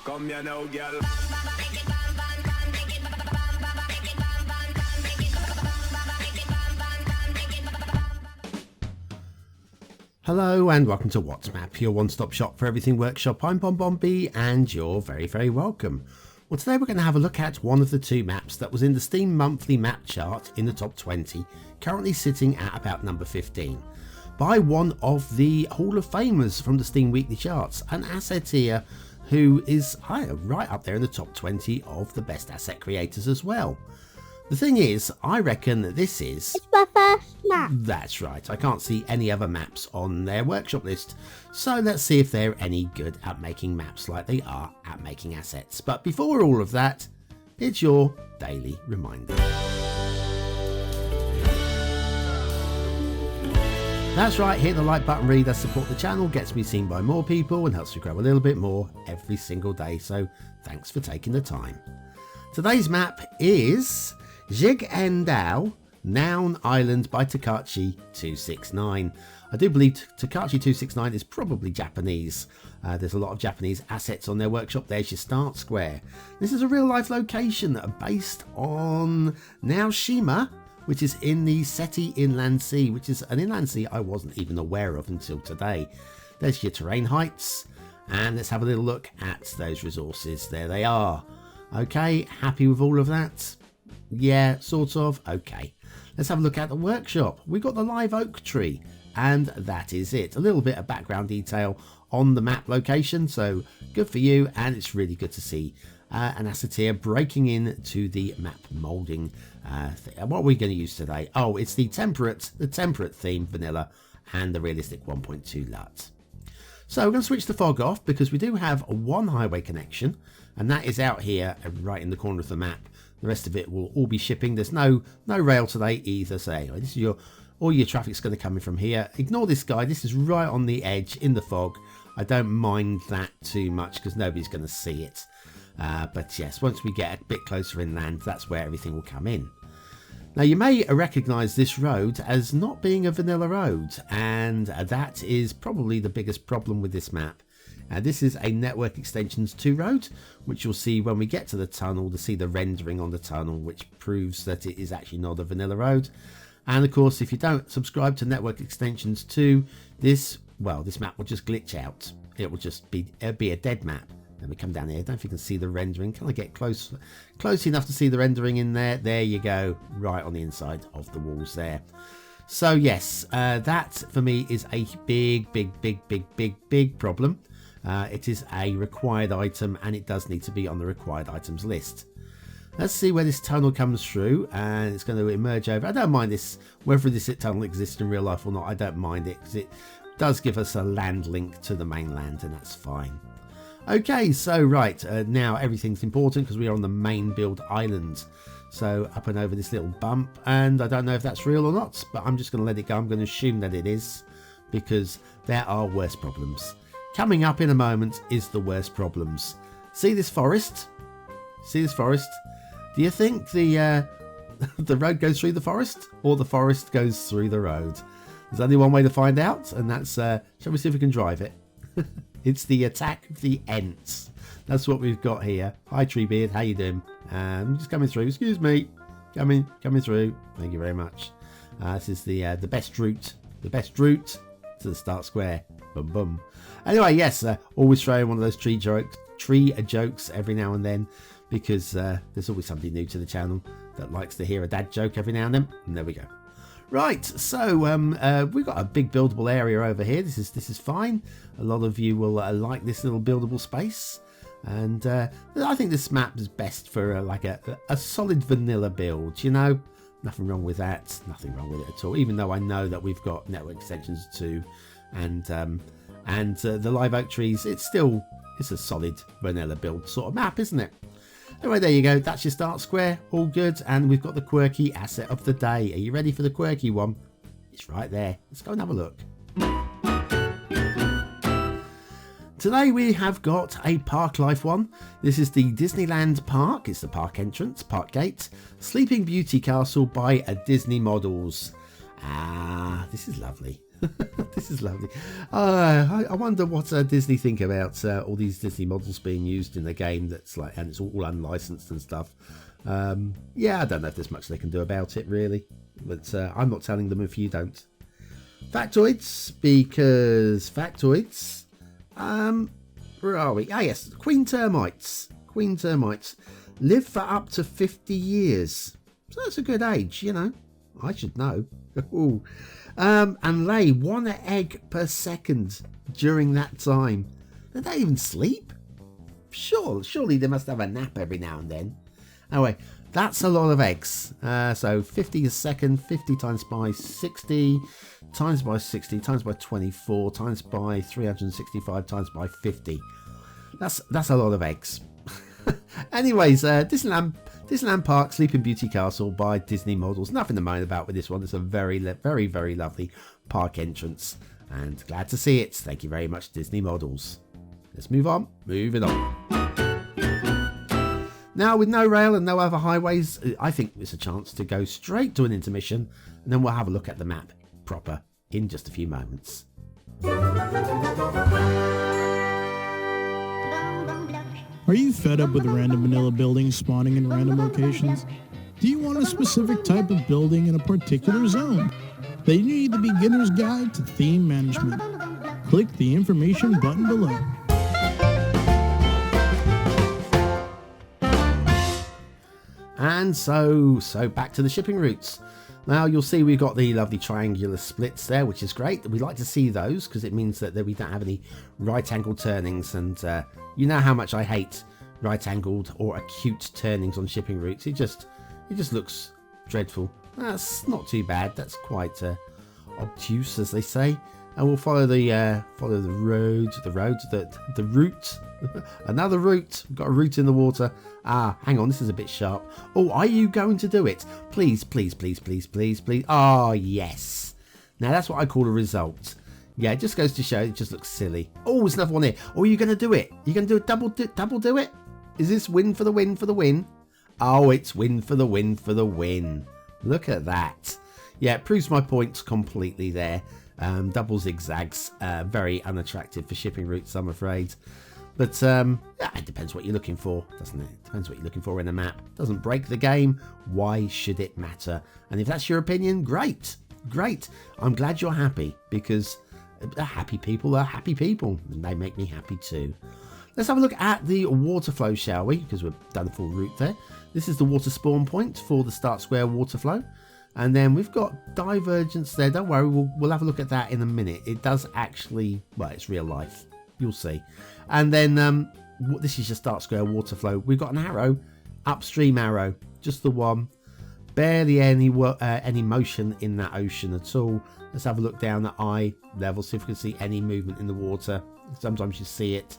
Come here now, girl. Hello and welcome to What's Map, your one-stop shop for everything workshop. I'm BonBonB and you're very, very welcome. Well, today we're going to have a look at one of the two maps that was in the Steam monthly map chart in the top 20, currently sitting at about number 15, by one of the Hall of Famers from the Steam weekly charts, an asset here who is right up there in the top 20 of the best asset creators as well. The thing is, I reckon that this is... It's my first map. That's right, I can't see any other maps on their workshop list, so let's see if they're any good at making maps like they are at making assets. But before all of that, it's your daily reminder. That's right, hit the like button really does support the channel, gets me seen by more people and helps me grow a little bit more every single day, so thanks for taking the time. Today's map is Zhigandao Naone Island by Takachi 269. I do believe Takachi 269 is probably Japanese. There's a lot of Japanese assets on their workshop. There's your start square. This is a real life location based on Naoshima, which is in the Seti Inland Sea, which is an inland sea I wasn't even aware of until today. There's your terrain heights, and let's have a little look at those resources. There they are. Okay, happy with all of that? Yeah, sort of. Okay, let's have a look at the workshop. We've got the live oak tree, and that is it. A little bit of background detail on the map location, so good for you, and it's really good to see an asset here breaking into the map molding. What are we going to use today? Oh, it's the temperate theme vanilla and the realistic 1.2 LUT. So we're going to switch the fog off because we do have one highway connection, and that is out here right in the corner of the map. The rest of it will all be shipping. There's no rail today either. So anyway, this is all your traffic's going to come in from here. Ignore this guy. This is right on the edge in the fog. I don't mind that too much because nobody's going to see it. But yes, once we get a bit closer inland, that's where everything will come in. Now you may recognise this road as not being a vanilla road, and that is probably the biggest problem with this map. This is a Network Extensions 2 road, which you'll see when we get to the tunnel, to see the rendering on the tunnel, which proves that it is actually not a vanilla road. And of course, if you don't subscribe to Network Extensions 2, this map will just glitch out. It will just be a dead map. Then we come down here. I don't know if you can see the rendering. Can I get close enough to see the rendering in there? There you go, right on the inside of the walls there. So yes, that for me is a big problem. It is a required item, and it does need to be on the required items list. Let's see where this tunnel comes through, and it's going to emerge over. I don't mind this, whether this tunnel exists in real life or not. I don't mind it because it does give us a land link to the mainland, and that's fine. Okay, so right, now everything's important because we are on the main build island. So up and over this little bump, and I don't know if that's real or not, but I'm just going to let it go. I'm going to assume that it is, because there are worse problems. Coming up in a moment is the worst problems. See this forest? See this forest? Do you think the road goes through the forest, or the forest goes through the road? There's only one way to find out, and that's, shall we see if we can drive it? It's the attack of the Ents. That's what we've got here. Hi Treebeard, how you doing? I'm just coming through. Excuse me. Coming through. Thank you very much. This is the best route. The best route to the start square. Boom boom. Anyway, yes, always throwing one of those tree jokes every now and then, because there's always somebody new to the channel that likes to hear a dad joke every now and then. And there we go. Right, so we've got a big buildable area over here. This is fine. A lot of you will like this little buildable space, and I think this map is best for like a solid vanilla build. You know, nothing wrong with that. Nothing wrong with it at all. Even though I know that we've got Network Extensions 2 and the live oak trees, it's a solid vanilla build sort of map, isn't it? Anyway, there you go. That's your start square. All good. And we've got the quirky asset of the day. Are you ready for the quirky one? It's right there. Let's go and have a look. Today we have got a park life one. This is the Disneyland Park. It's the park entrance, park gate. Sleeping Beauty Castle by DisneyModels. This is lovely. This is lovely. I wonder what Disney think about all these Disney models being used in the game. That's like, and it's all unlicensed and stuff. Yeah, I don't know if there's much they can do about it really, but I'm not telling them if you don't. Factoids, because factoids. Where are we? Ah, yes, queen termites. Queen termites live for up to 50 years. So that's a good age, you know. I should know. Ooh. And lay 1 egg per second during that time. Do they even sleep? Surely they must have a nap every now and then. Anyway, that's a lot of eggs. So 50 a second, 50 times by 60, times by 60, times by 24, times by 365, times by 50. That's a lot of eggs. Anyways, Disneyland Park Sleeping Beauty Castle by DisneyModels. Nothing to moan about with this one. It's a very, very lovely park entrance. And glad to see it. Thank you very much, DisneyModels. Let's move on. Moving on. Now, with no rail and no other highways, I think it's a chance to go straight to an intermission. And then we'll have a look at the map proper in just a few moments. Are you fed up with random vanilla buildings spawning in random locations? Do you want a specific type of building in a particular zone? Then you need the beginner's guide to theme management. Click the information button below. And so back to the shipping routes. Now you'll see we've got the lovely triangular splits there, which is great. We like to see those because it means that we don't have any right angle turnings, and you know how much I hate right angled or acute turnings on shipping routes. It just looks dreadful. That's not too bad. That's quite obtuse, as they say. And we'll follow the route. Another route. We've got a route in the water. Hang on, this is a bit sharp. Oh, are you going to do it? Please. Oh, yes. Now that's what I call a result. Yeah, it just goes to show it just looks silly. Oh, there's another one here. Oh, you're going to do it? You're going to do a double do it? Is this win for the win for the win? Oh, it's win for the win for the win. Look at that. Yeah, it proves my point completely there. Double zigzags, very unattractive for shipping routes, I'm afraid. But yeah, it depends what you're looking for, doesn't it? Depends what you're looking for in a map. Doesn't break the game. Why should it matter? And if that's your opinion, great. I'm glad you're happy, because happy people are happy people, and they make me happy too. Let's have a look at the water flow, shall we? Because we've done a full route there. This is the water spawn point for the start square water flow. And then we've got divergence there. Don't worry, we'll have a look at that in a minute. It does actually, well, it's real life. You'll see. And then this is your start square water flow. We've got an arrow, upstream arrow, just the one. Barely any motion in that ocean at all. Let's have a look down at eye level, see if we can see any movement in the water. Sometimes you see it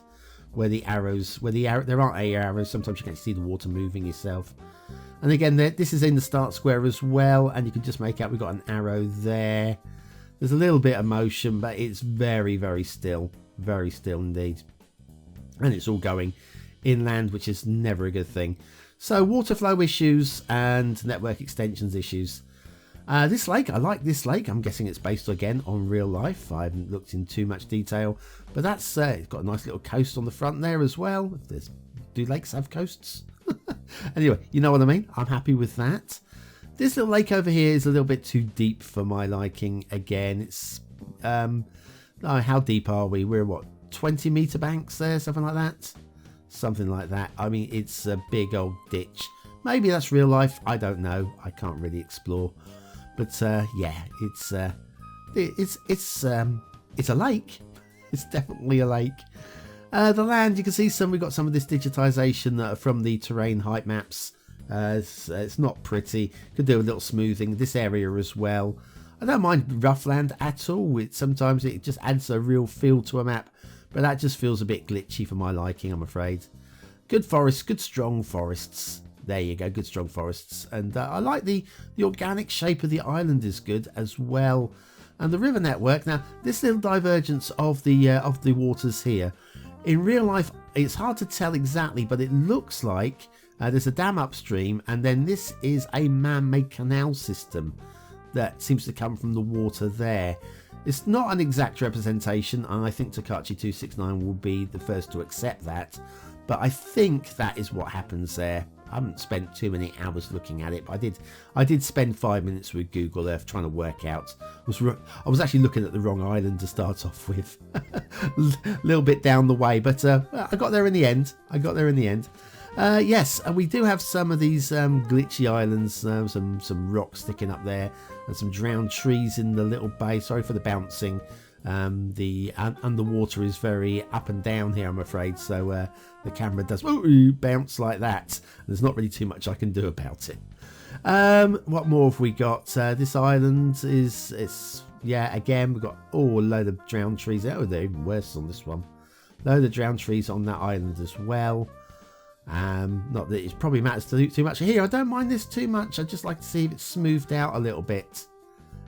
where there aren't any arrows. Sometimes you can see the water moving yourself. And again, this is in the start square as well, and you can just make out we've got an arrow there. There's a little bit of motion, but it's very still indeed. And it's all going inland, which is never a good thing. So water flow issues and network extensions issues. This lake, I like this lake. I'm guessing it's based again on real life. I haven't looked in too much detail, but that's it's got a nice little coast on the front there as well. Do lakes have coasts? Anyway, you know what I mean. I'm happy with that. This little lake over here is a little bit too deep for my liking. Again, it's how deep are we? We're what, 20 meter banks there, something like that. I mean, it's a big old ditch. Maybe that's real life, I don't know. I can't really explore, but yeah, it's a lake. It's definitely a lake. The land, you can see we've got some of this digitization from the terrain height maps. It's not pretty. Could do a little smoothing. This area as well. I don't mind rough land at all. Sometimes it just adds a real feel to a map, but that just feels a bit glitchy for my liking, I'm afraid. Good forests, good strong forests. There you go, good strong forests. And I like the organic shape of the island is good as well. And the river network. Now, this little divergence of the waters here. In real life, it's hard to tell exactly, but it looks like there's a dam upstream, and then this is a man-made canal system that seems to come from the water there. It's not an exact representation, and I think Takachi 269 will be the first to accept that, but I think that is what happens there. I haven't spent too many hours looking at it, but I did spend 5 minutes with Google Earth trying to work out. I was actually looking at the wrong island to start off with, a little bit down the way, but I got there in the end. Yes, and we do have some of these glitchy islands, some rocks sticking up there, and some drowned trees in the little bay. Sorry for the bouncing. The underwater is very up and down here, I'm afraid, so the camera does bounce like that. There's not really too much I can do about it. What more have we got? This island is yeah, again, we've got a load of drowned trees. Oh, they're even worse on this one. Load of drowned trees on that island as well. Not that it probably matters too much here. I don't mind this too much. I'd just like to see if it's smoothed out a little bit.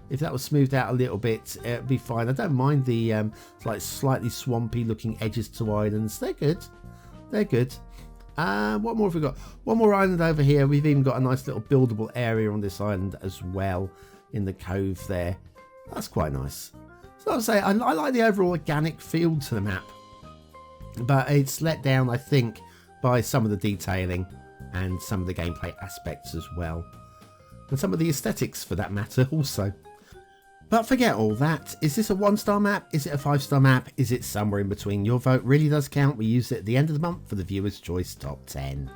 If that was smoothed out a little bit, it'd be fine. I don't mind the slightly swampy looking edges to islands. They're good. They're good. What more have we got? One more island over here. We've even got a nice little buildable area on this island as well in the cove there. That's quite nice. So I'll say I like the overall organic feel to the map, but it's let down, I think, by some of the detailing and some of the gameplay aspects as well, and some of the aesthetics for that matter also. But forget all that. Is this a 1-star map? Is it a 5-star map? Is it somewhere in between? Your vote really does count. We use it at the end of the month for the Viewer's Choice Top 10.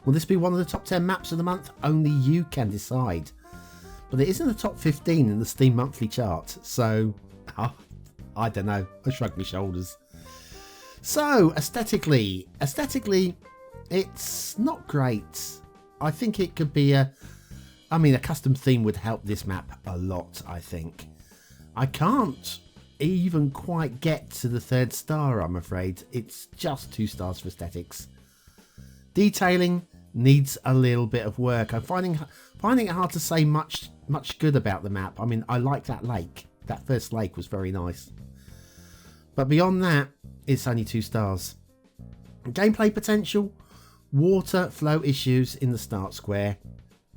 Will this be one of the top 10 maps of the month? Only you can decide. But it is in the top 15 in the Steam monthly chart, so I don't know. I shrug my shoulders. So aesthetically, it's not great. I think it could be a custom theme would help this map a lot, I think. I can't even quite get to the 3rd star, I'm afraid. It's just 2 stars for aesthetics. Detailing needs a little bit of work. I'm finding it hard to say much good about the map. I mean, I like that lake. That first lake was very nice. But beyond that, it's only 2 stars. Gameplay potential, water flow issues in the start square,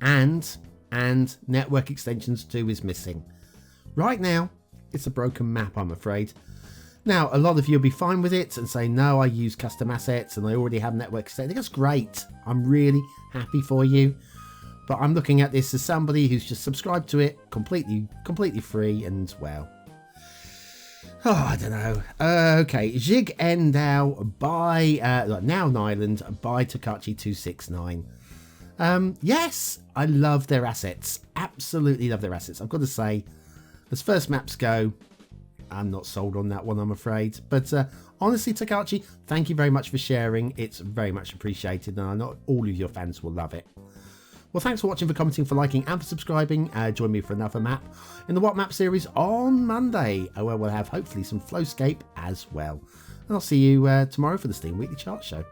and network extensions 2 is missing. Right now, it's a broken map, I'm afraid. Now, a lot of you will be fine with it and say, no, I use custom assets and I already have network extensions. That's great. I'm really happy for you. But I'm looking at this as somebody who's just subscribed to it completely free, and well, I don't know. Okay, Zig Endao by Naone Island by Takachi 269. Yes, I love their assets. Absolutely love their assets. I've got to say, as first maps go, I'm not sold on that one, I'm afraid. But honestly, Takachi, thank you very much for sharing. It's very much appreciated, and I know all of your fans will love it. Well, thanks for watching, for commenting, for liking, and for subscribing. Join me for another map in the What Map series on Monday, where we'll have hopefully some Flowscape as well. And I'll see you tomorrow for the Steam Weekly Chart Show.